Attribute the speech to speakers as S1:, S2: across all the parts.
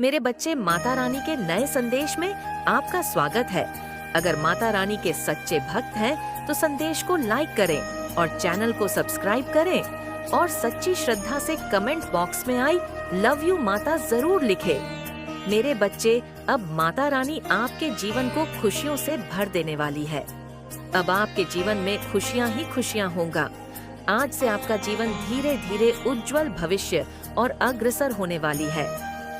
S1: मेरे बच्चे, माता रानी के नए संदेश में आपका स्वागत है। अगर माता रानी के सच्चे भक्त हैं तो संदेश को लाइक करें और चैनल को सब्सक्राइब करें और सच्ची श्रद्धा से कमेंट बॉक्स में आई लव यू माता जरूर लिखें। मेरे बच्चे, अब माता रानी आपके जीवन को खुशियों से भर देने वाली है। अब आपके जीवन में खुशियां ही खुशियां होंगा। आज से आपका जीवन धीरे धीरे उज्जवल भविष्य और अग्रसर होने वाली है।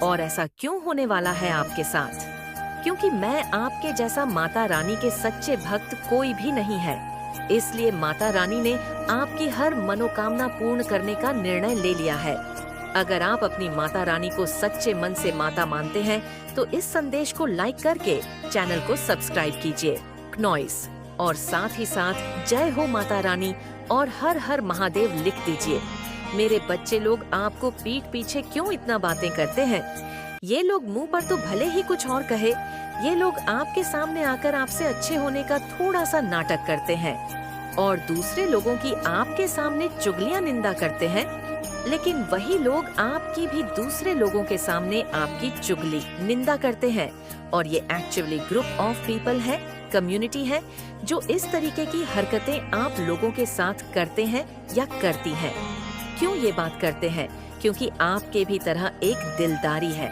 S1: और ऐसा क्यों होने वाला है आपके साथ? क्योंकि मैं आपके जैसा माता रानी के सच्चे भक्त कोई भी नहीं है। इसलिए माता रानी ने आपकी हर मनोकामना पूर्ण करने का निर्णय ले लिया है। अगर आप अपनी माता रानी को सच्चे मन से माता मानते हैं तो इस संदेश को लाइक करके चैनल को सब्सक्राइब कीजिए क्नॉइस, और साथ ही साथ जय हो माता रानी और हर हर महादेव लिख दीजिए। मेरे बच्चे लोग आपको पीठ पीछे क्यों इतना बातें करते हैं? ये लोग मुंह पर तो भले ही कुछ और कहे, ये लोग आपके सामने आकर आपसे अच्छे होने का थोड़ा सा नाटक करते हैं और दूसरे लोगों की आपके सामने चुगलियां निंदा करते हैं। लेकिन वही लोग आपकी भी दूसरे लोगों के सामने आपकी चुगली निंदा करते हैं। और ये एक्चुअली ग्रुप ऑफ पीपल है, कम्युनिटी है, जो इस तरीके की हरकतें आप लोगों के साथ करते हैं या करती हैं। क्यों ये बात करते हैं? क्योंकि आपके भी तरह एक दिलदारी है।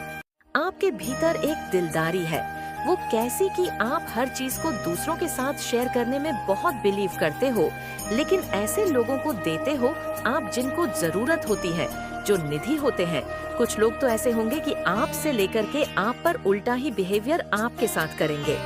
S1: आपके भीतर एक दिलदारी है। वो कैसी कि आप हर चीज को दूसरों के साथ शेयर करने में बहुत बिलीव करते हो, लेकिन ऐसे लोगों को देते हो आप जिनको जरूरत होती है, जो निधि होते हैं। कुछ लोग तो ऐसे होंगे कि आपसे लेकर के आप पर उल्टा ही बिहेवियर आपके साथ करेंगे।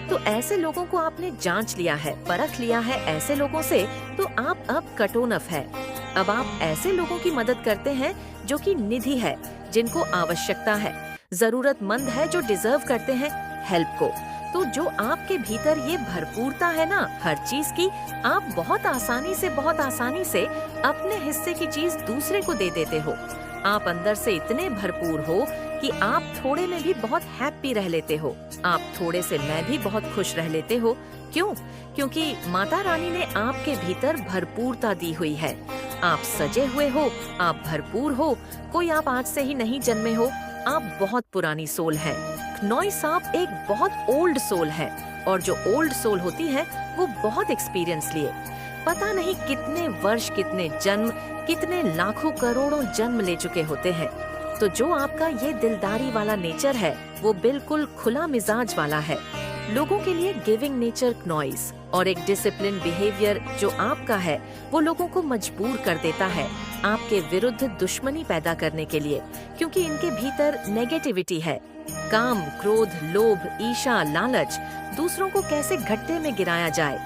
S1: तो ऐसे लोगों को आपने जांच लिया है, परख लिया है ऐसे लोगों से, तो आप अब कटोनफ है। अब आप ऐसे लोगों की मदद करते हैं जो कि निधि है, जिनको आवश्यकता है, जरूरतमंद है, जो डिजर्व करते हैं हेल्प को। तो जो आपके भीतर ये भरपूरता है ना हर चीज की, आप बहुत आसानी से अपने हिस्से की चीज दूसरे को दे देते हो। आप अंदर से इतने भरपूर हो कि आप थोड़े में भी बहुत हैप्पी रह लेते हो। आप थोड़े से मैं भी बहुत खुश रह लेते हो। क्यों? क्योंकि माता रानी ने आपके भीतर भरपूरता दी हुई है। आप सजे हुए हो, आप भरपूर हो। कोई आप आज से ही नहीं जन्मे हो, आप बहुत पुरानी सोल है। क्नॉइस आप एक बहुत ओल्ड सोल है, और जो ओल्ड सोल होती है वो बहुत एक्सपीरियंस लिए, पता नहीं कितने वर्ष, कितने जन्म, कितने लाखों करोड़ों जन्म ले चुके होते हैं। तो जो आपका ये दिलदारी वाला नेचर है वो बिल्कुल खुला मिजाज वाला है, लोगों के लिए गिविंग नेचर क्नॉइस, और एक डिसिप्लिन बिहेवियर जो आपका है वो लोगों को मजबूर कर देता है आपके विरुद्ध दुश्मनी पैदा करने के लिए, क्योंकि इनके भीतर नेगेटिविटी है। काम, क्रोध, लोभ, ईर्ष्या, लालच, दूसरों को कैसे घट्टे में गिराया जाए,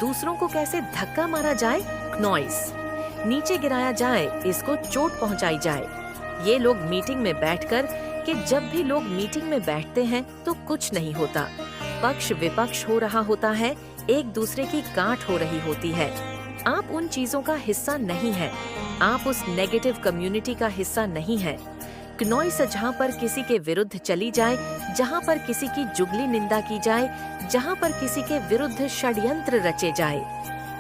S1: दूसरों को कैसे धक्का मारा जाए, क्नॉइस नीचे गिराया जाए, इसको चोट पहुंचाई जाए। ये लोग मीटिंग में बैठकर कि जब भी लोग मीटिंग में बैठते हैं तो कुछ नहीं होता, पक्ष विपक्ष हो रहा होता है, एक दूसरे की काट हो रही होती है। आप उन चीजों का हिस्सा नहीं है, आप उस नेगेटिव कम्युनिटी का हिस्सा नहीं है। क्नॉइस जहाँ पर किसी के विरुद्ध चली जाए, जहाँ पर किसी की जुगली निंदा की जाए, जहाँ पर किसी के विरुद्ध षड्यंत्र रचे जाए,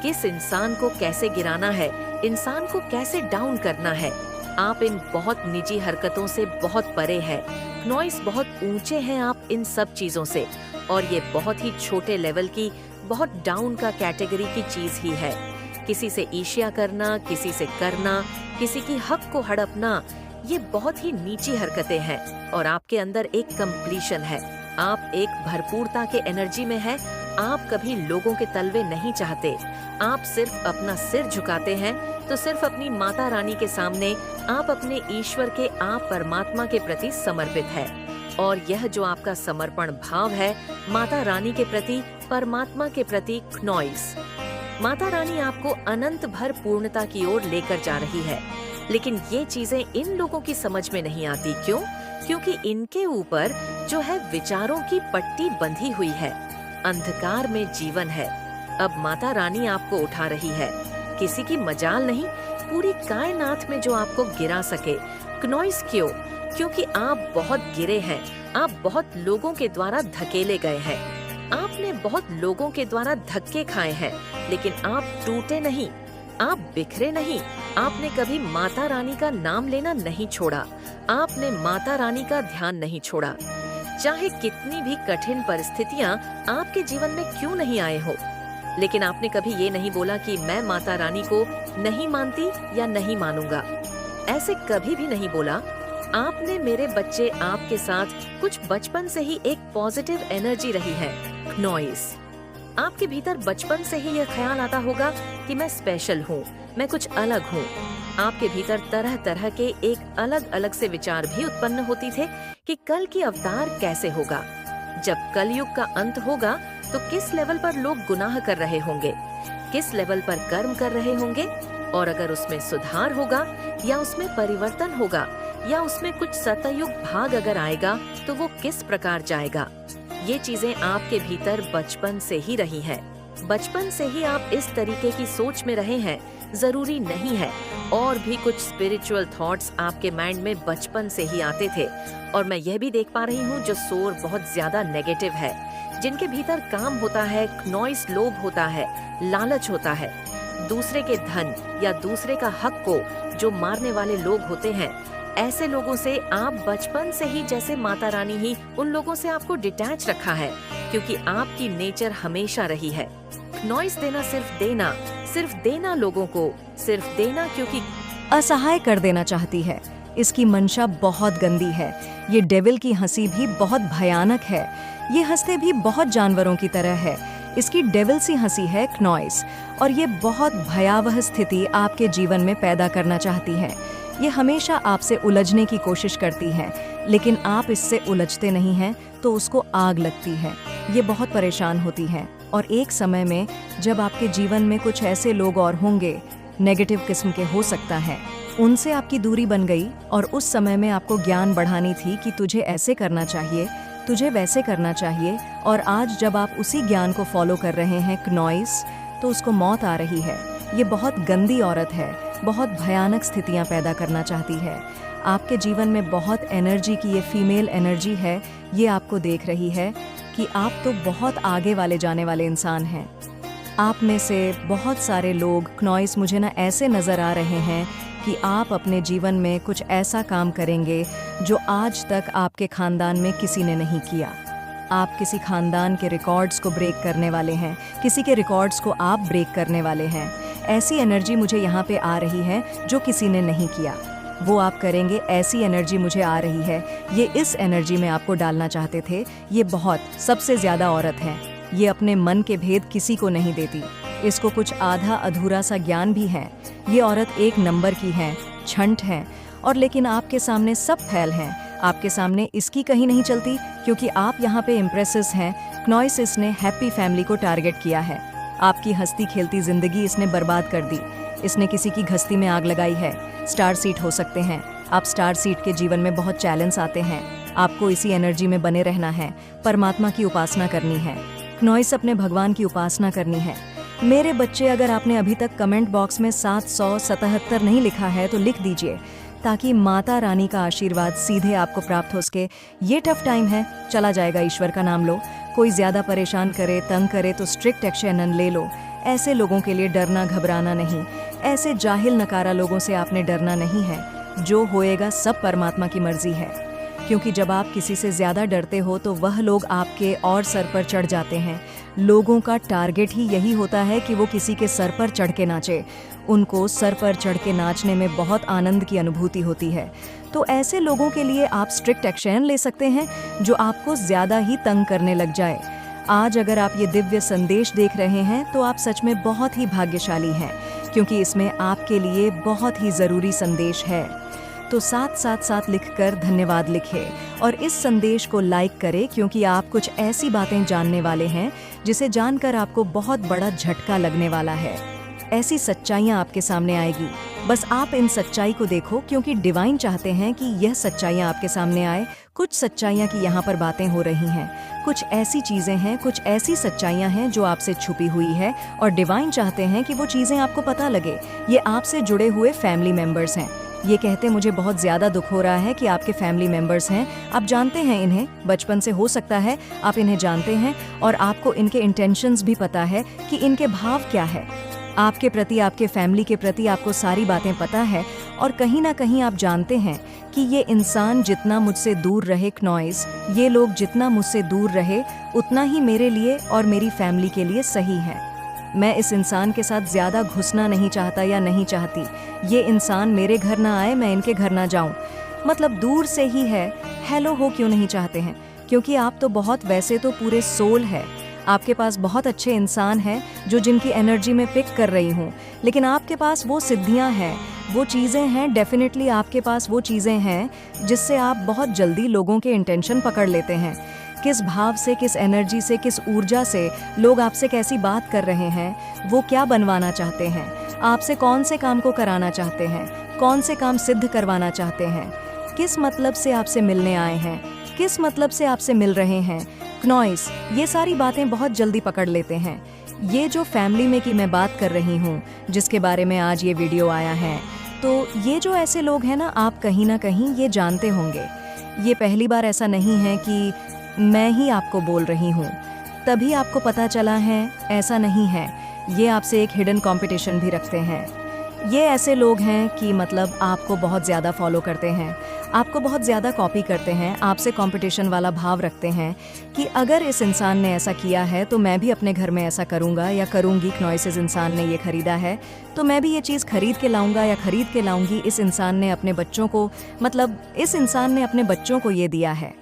S1: किस इंसान को कैसे गिराना है, इंसान को कैसे डाउन करना है, आप इन बहुत निजी हरकतों से बहुत परे है। क्नॉइस बहुत ऊंचे हैं आप इन सब चीजों से, और ये बहुत ही छोटे लेवल की, बहुत डाउन का कैटेगरी की चीज ही है। किसी से ईर्ष्या करना, किसी से करना, किसी की हक को हड़पना, ये बहुत ही नीची हरकतें हैं। और आपके अंदर एक कंप्लीशन है, आप एक भरपूरता के एनर्जी में है। आप कभी लोगों के तलवे नहीं चाहते, आप सिर्फ अपना सिर झुकाते हैं तो सिर्फ अपनी माता रानी के सामने, आप अपने ईश्वर के, आप परमात्मा के प्रति समर्पित है। और यह जो आपका समर्पण भाव है माता रानी के प्रति, परमात्मा के प्रति, क्नॉइस, माता रानी आपको अनंत भर पूर्णता की ओर लेकर जा रही है। लेकिन ये चीजें इन लोगों की समझ में नहीं आती। क्यों? क्योंकि इनके ऊपर जो है विचारों की पट्टी बंधी हुई है, अंधकार में जीवन है। अब माता रानी आपको उठा रही है, किसी की मजाल नहीं, पूरी कायनात में जो आपको गिरा सके। क्नॉइस क्यों? क्योंकि आप बहुत गिरे हैं, आप बहुत लोगों के द्वारा धकेले गए हैं, आपने बहुत लोगों के द्वारा धक्के खाए हैं, लेकिन आप टूटे नहीं, आप बिखरे नहीं, आपने कभी माता रानी का नाम लेना नहीं छोड़ा, आपने माता रानी का ध्यान नहीं छोड़ा। चाहे कितनी भी कठिन परिस्थितियां आपके जीवन में क्यों नहीं आए हो, लेकिन आपने कभी ये नहीं बोला कि मैं माता रानी को नहीं मानती या नहीं मानूंगा। ऐसे कभी भी नहीं बोला। आपने मेरे बच्चे, आपके साथ कुछ बचपन से ही एक पॉजिटिव एनर्जी रही है, नॉइस। आपके भीतर बचपन से ही यह ख्याल आता होगा कि मैं स्पेशल हूँ, मैं कुछ अलग हूँ। आपके भीतर तरह तरह के एक अलग अलग से विचार भी उत्पन्न होती थे कि कल की अवतार कैसे होगा, जब कलयुग का अंत होगा तो किस लेवल पर लोग गुनाह कर रहे होंगे, किस लेवल पर कर्म कर रहे होंगे, और अगर उसमें सुधार होगा या उसमें परिवर्तन होगा या उसमें कुछ सतयुग भाग अगर आएगा तो वो किस प्रकार जाएगा। ये चीजें आपके भीतर बचपन से ही रही हैं। बचपन से ही आप इस तरीके की सोच में रहे हैं। जरूरी नहीं है, और भी कुछ स्पिरिचुअल थॉट्स आपके माइंड में बचपन से ही आते थे। और मैं यह भी देख पा रही हूँ जो सोर बहुत ज्यादा नेगेटिव है, जिनके भीतर काम होता है, नॉइस, लोभ होता है, लालच होता है, दूसरे के धन या दूसरे का हक को जो मारने वाले लोग होते हैं। ऐसे लोगों से आप बचपन से ही, जैसे माता रानी ही उन लोगों से आपको डिटैच रखा है, क्योंकि आपकी नेचर हमेशा रही है नॉइस देना, सिर्फ देना लोगों को, सिर्फ देना, क्योंकि
S2: असहाय कर देना चाहती है। इसकी मंशा बहुत गंदी है। ये डेविल की हंसी भी बहुत भयानक है। ये हंसते भी बहुत जानवरों की तरह है। इसकी डेविल सी हंसी है नॉइस, और ये बहुत भयावह स्थिति आपके जीवन में पैदा करना चाहती है। ये हमेशा आपसे उलझने की कोशिश करती है, लेकिन आप इससे उलझते नहीं हैं तो उसको आग लगती है। ये बहुत परेशान होती है, और एक समय में जब आपके जीवन में कुछ ऐसे लोग और होंगे, नेगेटिव किस्म के हो सकता है, उनसे आपकी दूरी बन गई, और उस समय में आपको ज्ञान बढ़ानी थी कि तुझे ऐसे करना चाहिए, तुझे वैसे करना चाहिए, और आज जब आप उसी ज्ञान को फॉलो कर रहे हैं नॉइस, तो उसको मौत आ रही है। ये बहुत गंदी औरत है, बहुत भयानक स्थितियां पैदा करना चाहती है। आपके जीवन में बहुत एनर्जी की ये फीमेल एनर्जी है। ये आपको देख रही है कि आप तो बहुत आगे वाले जाने वाले इंसान हैं। आप में से बहुत सारे लोग नॉइस, मुझे ना ऐसे नज़र आ रहे हैं कि आप अपने जीवन में कुछ ऐसा काम करेंगे जो आज तक आपके खानदान में किसी ने नहीं किया। आप किसी खानदान के रिकॉर्ड्स को ब्रेक करने वाले हैं, किसी के रिकॉर्ड्स को आप ब्रेक करने वाले हैं। ऐसी एनर्जी मुझे यहाँ पे आ रही है जो किसी ने नहीं किया, वो आप करेंगे। ऐसी एनर्जी मुझे आ रही है, ये इस एनर्जी में आपको डालना चाहते थे। ये बहुत सबसे ज़्यादा औरत है। ये अपने मन के भेद किसी को नहीं देती। इसको कुछ आधा अधूरा सा ज्ञान भी है। ये औरत एक नंबर की है, छंट है, और लेकिन आपके सामने सब फैल हैं। आपके सामने इसकी कहीं नहीं चलती, क्योंकि आप यहाँ पे इम्प्रेसिस हैं। नॉइस ने हैप्पी फैमिली को टारगेट किया है। आपकी हंसती खेलती जिंदगी इसने बर्बाद कर दी। इसने किसी की घस्ती में आग लगाई है। स्टार सीट हो सकते हैं आप। स्टार सीट के जीवन में बहुत चैलेंज आते हैं। आपको इसी एनर्जी में बने रहना है, परमात्मा की उपासना करनी है। नॉइस, अपने भगवान की उपासना करनी है। मेरे बच्चे, अगर आपने अभी तक कमेंट बॉक्स में 777 नहीं लिखा है तो लिख दीजिए, ताकि माता रानी का आशीर्वाद सीधे आपको प्राप्त हो सके। ये टफ टाइम है, चला जाएगा, ईश्वर का नाम लो। कोई ज़्यादा परेशान करे, तंग करे तो स्ट्रिक्ट एक्शन ले लो। ऐसे लोगों के लिए डरना घबराना नहीं। ऐसे जाहिल नकारा लोगों से आपने डरना नहीं है। जो होएगा सब परमात्मा की मर्जी है, क्योंकि जब आप किसी से ज़्यादा डरते हो तो वह लोग आपके और सर पर चढ़ जाते हैं। लोगों का टारगेट ही यही होता है कि वो किसी के सर पर चढ़ के नाचे। उनको सर पर चढ़ के नाचने में बहुत आनंद की अनुभूति होती है। तो ऐसे लोगों के लिए आप स्ट्रिक्ट एक्शन ले सकते हैं जो आपको ज़्यादा ही तंग करने लग जाए। आज अगर आप ये दिव्य संदेश देख रहे हैं तो आप सच में बहुत ही भाग्यशाली हैं, क्योंकि इसमें आपके लिए बहुत ही ज़रूरी संदेश है। तो साथ लिखकर धन्यवाद लिखें और इस संदेश को लाइक करें, क्योंकि आप कुछ ऐसी बातें जानने वाले हैं जिसे जानकर आपको बहुत बड़ा झटका लगने वाला है। ऐसी सच्चाइयाँ आपके सामने आएगी। बस आप इन सच्चाई को देखो, क्योंकि डिवाइन चाहते हैं कि यह सच्चाइयाँ आपके सामने आए। कुछ सच्चाइयाँ की यहाँ पर बातें हो रही हैं, कुछ ऐसी चीज़ें हैं, कुछ ऐसी सच्चाइयाँ हैं जो आपसे छुपी हुई है, और डिवाइन चाहते हैं कि वो चीज़ें आपको पता लगे। ये आपसे जुड़े हुए फैमिली मेम्बर्स हैं। ये कहते मुझे बहुत ज़्यादा दुख हो रहा है कि आपके फैमिली मेम्बर्स हैं, आप जानते हैं इन्हें, बचपन से हो सकता है आप इन्हें जानते हैं, और आपको इनके इंटेंशंस भी पता है कि इनके भाव क्या है। आपके प्रति, आपके फैमिली के प्रति आपको सारी बातें पता है और कहीं ना कहीं आप जानते हैं कि ये इंसान जितना मुझसे दूर रहे क्नॉइस, ये लोग जितना मुझसे दूर रहे उतना ही मेरे लिए और मेरी फैमिली के लिए सही है। मैं इस इंसान के साथ ज़्यादा घुसना नहीं चाहता या नहीं चाहती। ये इंसान मेरे घर ना आए, मैं इनके घर ना जाऊं। मतलब दूर से ही है, हेलो हो क्यों नहीं चाहते हैं? क्योंकि आप तो बहुत, वैसे तो पूरे सोल है, आपके पास बहुत अच्छे इंसान हैं जो जिनकी एनर्जी में पिक कर रही हूँ, लेकिन आपके पास वो सिद्धियाँ हैं, वो चीज़ें हैं, डेफिनेटली आपके पास वो चीज़ें हैं जिससे आप बहुत जल्दी लोगों के इंटेंशन पकड़ लेते हैं। किस भाव से, किस एनर्जी से, किस ऊर्जा से लोग आपसे कैसी बात कर रहे हैं, वो क्या बनवाना चाहते हैं, आपसे कौन से काम को कराना चाहते हैं, कौन से काम सिद्ध करवाना चाहते हैं, किस मतलब से आपसे मिलने आए हैं, किस मतलब से आपसे मिल रहे हैं। क्नॉइस ये सारी बातें बहुत जल्दी पकड़ लेते हैं। ये जो फैमिली में की मैं बात कर रही हूँ, जिसके बारे में आज ये वीडियो आया है, तो ये जो ऐसे लोग हैं ना, आप कहीं ना कहीं ये जानते होंगे। ये पहली बार ऐसा नहीं है कि मैं ही आपको बोल रही हूँ तभी आपको पता चला है, ऐसा नहीं है। ये आपसे एक हिडन कंपटीशन भी रखते हैं। ये ऐसे लोग हैं कि मतलब आपको बहुत ज़्यादा फॉलो करते हैं, आपको बहुत ज़्यादा कॉपी करते हैं, आपसे कंपटीशन वाला भाव रखते हैं कि अगर इस इंसान ने ऐसा किया है तो मैं भी अपने घर में ऐसा करूँगा या करूँगी। क्नॉइस इस इंसान ने ये खरीदा है तो मैं भी ये चीज़ खरीद के लाऊंगा या खरीद के लाऊंगी। इस इंसान ने अपने बच्चों को, मतलब इस इंसान ने अपने बच्चों को ये दिया है।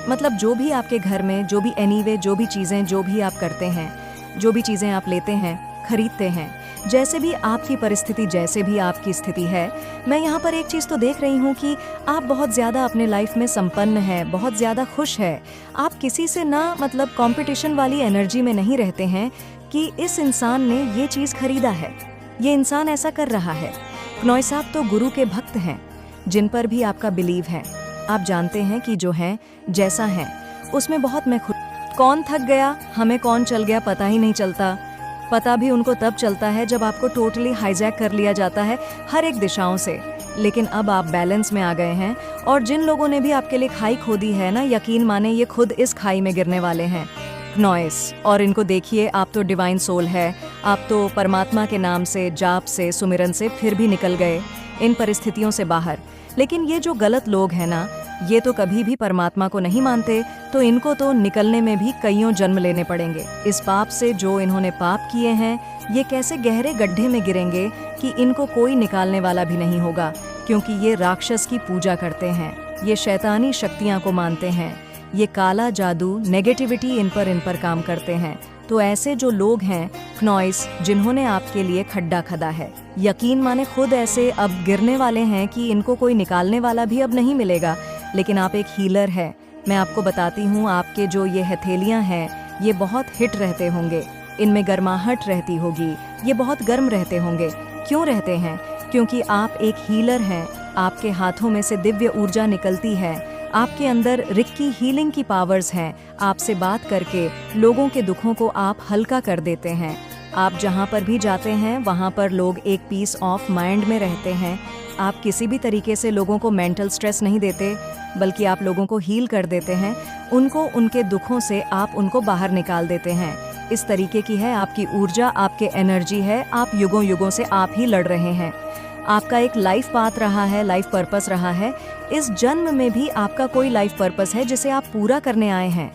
S2: मतलब जो भी आपके घर में, जो भी एनीवे, जो भी चीज़ें, जो भी आप करते हैं, जो भी चीज़ें आप लेते हैं, खरीदते हैं, जैसे भी आपकी परिस्थिति, जैसे भी आपकी स्थिति है, मैं यहाँ पर एक चीज़ तो देख रही हूँ कि आप बहुत ज़्यादा अपने लाइफ में संपन्न हैं, बहुत ज़्यादा खुश है। आप किसी से ना, मतलब कंपटीशन वाली एनर्जी में नहीं रहते हैं कि इस इंसान ने ये चीज़ खरीदा है, ये इंसान ऐसा कर रहा है। क्नॉइस आप तो गुरु के भक्त हैं, जिन पर भी आपका बिलीव है। आप जानते हैं कि जो है, जैसा है, उसमें बहुत मैं खुद। कौन थक गया, हमें कौन चल गया पता ही नहीं चलता। पता भी उनको तब चलता है जब आपको टोटली हाईजैक कर लिया जाता है हर एक दिशाओं से। लेकिन अब आप बैलेंस में आ गए हैं और जिन लोगों ने भी आपके लिए खाई खोदी है ना, यकीन माने ये खुद इस खाई में गिरने वाले हैं, क्नॉइस। और इनको देखिए, आप तो डिवाइन सोल है, आप तो परमात्मा के नाम से, जाप से, सुमिरन से फिर भी निकल गए इन परिस्थितियों से बाहर। लेकिन ये जो गलत लोग हैं ना, ये तो कभी भी परमात्मा को नहीं मानते, तो इनको तो निकलने में भी कईयों जन्म लेने पड़ेंगे। इस पाप से जो इन्होंने पाप किए हैं, ये कैसे गहरे गड्ढे में गिरेंगे कि इनको कोई निकालने वाला भी नहीं होगा, क्योंकि ये राक्षस की पूजा करते हैं, ये शैतानी शक्तियां को मानते हैं, ये काला जादू, नेगेटिविटी इन पर काम करते हैं। तो ऐसे जो लोग हैं क्नॉइस, जिन्होंने आपके लिए खड्डा खदा है, यकीन माने खुद ऐसे अब गिरने वाले हैं कि इनको कोई निकालने वाला भी अब नहीं मिलेगा। लेकिन आप एक हीलर है, मैं आपको बताती हूँ, आपके जो ये हथेलियाँ हैं, ये बहुत हिट रहते होंगे, इनमें गर्माहट रहती होगी, ये बहुत गर्म रहते होंगे। क्यों रहते हैं? क्योंकि आप एक हीलर हैं, आपके हाथों में से दिव्य ऊर्जा निकलती है, आपके अंदर रिक्की हीलिंग की पावर्स हैं। आपसे बात करके लोगों के दुखों को आप हल्का कर देते हैं। आप जहाँ पर भी जाते हैं वहाँ पर लोग एक पीस ऑफ माइंड में रहते हैं। आप किसी भी तरीके से लोगों को मेंटल स्ट्रेस नहीं देते, बल्कि आप लोगों को हील कर देते हैं। उनको, उनके दुखों से आप उनको बाहर निकाल देते हैं। इस तरीके की है आपकी ऊर्जा, आपके एनर्जी है। आप युगों युगों से आप ही लड़ रहे हैं। आपका एक लाइफ पाथ रहा है, लाइफ पर्पस रहा है। इस जन्म में भी आपका कोई लाइफ पर्पस है जिसे आप पूरा करने आए हैं।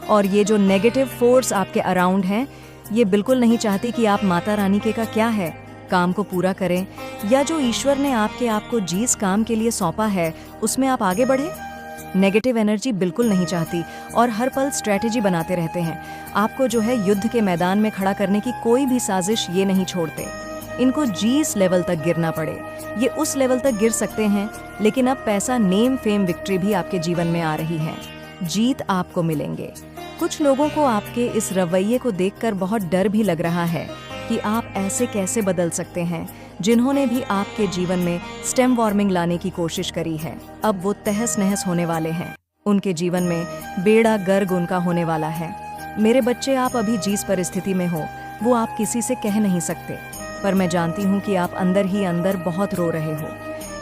S2: और ये जो नेगेटिव फोर्स आपके अराउंड हैं, ये बिल्कुल नहीं चाहती कि आप माता रानी के का क्या है, काम को पूरा करें, या जो ईश्वर ने आपको जिस काम के लिए सौंपा है उसमें आप आगे बढ़े। नेगेटिव एनर्जी बिल्कुल नहीं चाहती और हर पल स्ट्रैटेजी बनाते रहते हैं। आपको जो है युद्ध के मैदान में खड़ा करने की कोई भी साजिश ये नहीं छोड़ते। इनको जिस लेवल तक गिरना पड़े, ये उस लेवल तक गिर सकते हैं। लेकिन अब पैसा, नेम, फेम, विक्ट्री भी आपके जीवन में आ रही है, जीत आपको मिलेंगे। कुछ लोगों को आपके इस रवैये को देखकर बहुत डर भी लग रहा है कि आप ऐसे कैसे बदल सकते हैं। जिन्होंने भी आपके जीवन में स्टेम वार्मिंग लाने की कोशिश करी है, अब वो तहस नहस होने वाले हैं। उनके जीवन में बेड़ा गर्क उनका होने वाला है। मेरे बच्चे, आप अभी जिस परिस्थिति में हो वो आप किसी से कह नहीं सकते, पर मैं जानती हूँ कि आप अंदर ही अंदर बहुत रो रहे हो।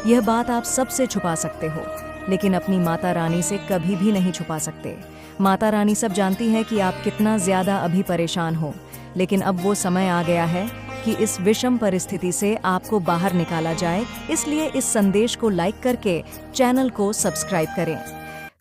S2: यह बात आप सबसे छुपा सकते हो, लेकिन अपनी माता रानी से कभी भी नहीं छुपा सकते। माता रानी सब जानती है कि आप कितना ज़्यादा अभी परेशान हो, लेकिन अब वो समय आ गया है कि इस विषम परिस्थिति से आपको बाहर निकाला जाए, इसलिए इस संदेश को लाइक करके चैनल को सब्सक्राइब करें।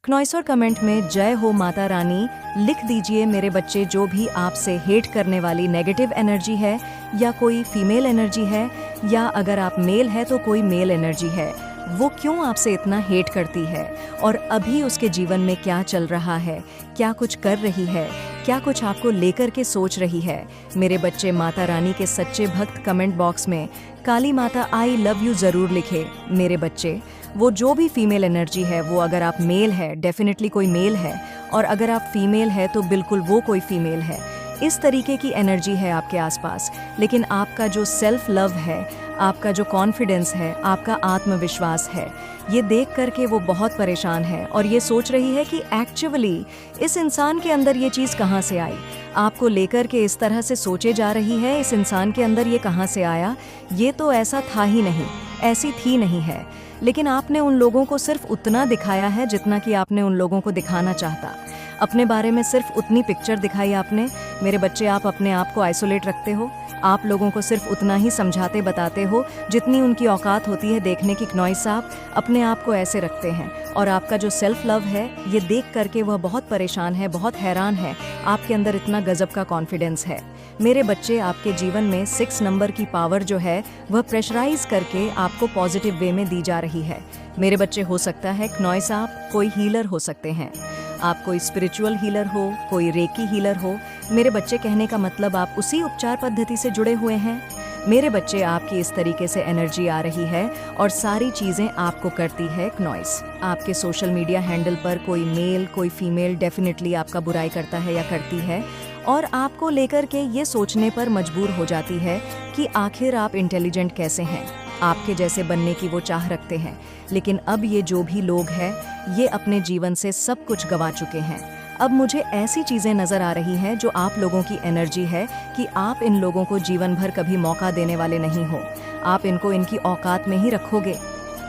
S2: क्नॉइसर कमेंट में जय हो माता रानी लिख दीजिए मेरे बच्चे। जो भी आपसे हेट करने वाली नेगेटिव एनर्जी है, या कोई फीमेल एनर्जी है, या अगर आप मेल है तो कोई मेल एनर्जी है, वो क्यों आपसे इतना हेट करती है और अभी उसके जीवन में क्या चल रहा है, क्या कुछ कर रही है, क्या कुछ आपको लेकर के सोच रही है। मेरे बच्चे माता रानी के सच्चे भक्त कमेंट बॉक्स में काली माता आई लव यू ज़रूर लिखे। मेरे बच्चे, वो जो भी फीमेल एनर्जी है, वो अगर आप मेल है डेफिनेटली कोई मेल है, और अगर आप फीमेल है तो बिल्कुल वो कोई फीमेल है। इस तरीके की एनर्जी है आपके आसपास, लेकिन आपका जो सेल्फ लव है, आपका जो कॉन्फिडेंस है, आपका आत्मविश्वास है, ये देख करके वो बहुत परेशान है और ये सोच रही है कि एक्चुअली इस इंसान के अंदर ये चीज़ कहाँ से आई। आपको लेकर के इस तरह से सोचे जा रही है, इस इंसान के अंदर ये कहाँ से आया, ये तो ऐसा था ही नहीं, ऐसी थी नहीं है। लेकिन आपने उन लोगों को सिर्फ उतना दिखाया है जितना कि आपने उन लोगों को दिखाना चाहता। अपने बारे में सिर्फ उतनी पिक्चर दिखाई आपने। मेरे बच्चे, आप अपने आप को आइसोलेट रखते हो, आप लोगों को सिर्फ उतना ही समझाते बताते हो जितनी उनकी औकात होती है देखने की। क्नॉइस साहब अपने आप को ऐसे रखते हैं, और आपका जो सेल्फ लव है, ये देख करके वह बहुत परेशान है, बहुत हैरान है। आपके अंदर इतना गजब का कॉन्फिडेंस है। मेरे बच्चे, आपके जीवन में 6 नंबर की पावर जो है वह प्रेशराइज करके आपको पॉजिटिव वे में दी जा रही है। मेरे बच्चे, हो सकता है क्नॉइस आप कोई हीलर हो सकते हैं, आप कोई स्पिरिचुअल हीलर हो, कोई रेकी हीलर हो। मेरे बच्चे, कहने का मतलब आप उसी उपचार पद्धति से जुड़े हुए हैं। मेरे बच्चे, आपकी इस तरीके से एनर्जी आ रही है और सारी चीज़ें आपको करती है क्नॉइस। आपके सोशल मीडिया हैंडल पर कोई मेल कोई फीमेल डेफिनेटली आपका बुराई करता है या करती है, और आपको लेकर के ये सोचने पर मजबूर हो जाती है कि आखिर आप इंटेलिजेंट कैसे हैं, आपके जैसे बनने की वो चाह रखते हैं। लेकिन अब ये जो भी लोग हैं, ये अपने जीवन से सब कुछ गंवा चुके हैं। अब मुझे ऐसी चीज़ें नज़र आ रही हैं जो आप लोगों की एनर्जी है कि आप इन लोगों को जीवन भर कभी मौका देने वाले नहीं हो। आप इनको इनकी औकात में ही रखोगे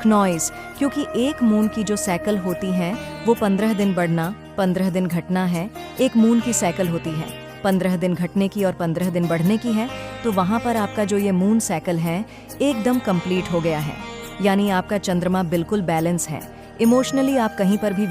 S2: क्नॉइस, क्योंकि एक मून की जो साइकिल होती है वो 15 दिन बढ़ना 15 दिन घटना है। एक मून की साइकिल होती है 15 दिन घटने की और 15 दिन बढ़ने की है। तो वहाँ पर आपका जो ये मून साइकिल है एकदम कंप्लीट हो गया है, यानी आपका चंद्रमा बिल्कुल बैलेंस है। इमोशनली आप कहीं पर भी